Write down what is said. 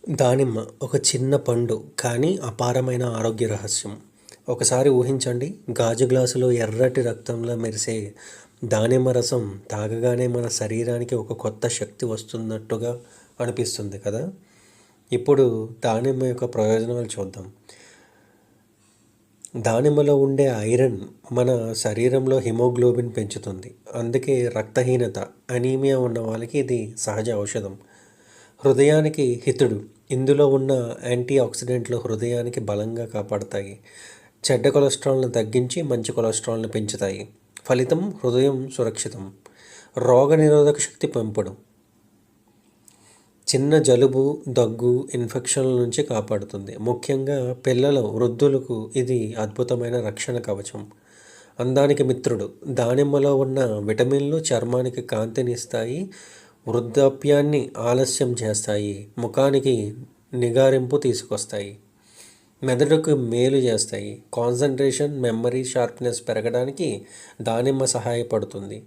దానిమ్మ ఒక చిన్న పండు కానీ అపారమైన ఆరోగ్య రహస్యం. ఒకసారి ఊహించండి, గాజు గ్లాసులో ఎర్రటి రక్తంలా మెరిసే దానిమ్మ రసం తాగగానే మన శరీరానికి ఒక కొత్త శక్తి వస్తున్నట్టుగా అనిపిస్తుంది కదా. ఇప్పుడు దానిమ్మ యొక్క ప్రయోజనాలు చూద్దాం. దానిమ్మలో ఉండే ఐరన్ మన శరీరంలో హిమోగ్లోబిన్ పెంచుతుంది. అందుకే రక్తహీనత, అనీమియా ఉన్న వాళ్ళకి ఇది సహజ ఔషధం. హృదయానికి హితుడు. ఇందులో ఉన్న యాంటీ ఆక్సిడెంట్లు హృదయానికి బలంగా కాపాడతాయి. చెడ్డ కొలెస్ట్రాల్ను తగ్గించి మంచి కొలెస్ట్రాల్ను పెంచుతాయి. ఫలితం హృదయం సురక్షితం. రోగనిరోధక శక్తి పెంపుడు. చిన్న జలుబు, దగ్గు, ఇన్ఫెక్షన్ల నుంచి కాపాడుతుంది. ముఖ్యంగా పిల్లలు, వృద్ధులకు ఇది అద్భుతమైన రక్షణ కవచం. అందానికి మిత్రుడు. దానిమ్మలో ఉన్న విటమిన్లు చర్మానికి కాంతినిస్తాయి, వృద్ధాప్యాన్ని ఆలస్యం చేస్తాయి, ముఖానికి నిగారింపు తీసుకొస్తాయి, మెదడుకు మేలు చేస్తాయి. కాన్సంట్రేషన్, మెమరీ, షార్ప్నెస్ పెరగడానికి దానిమ్మ సహాయపడుతుంది.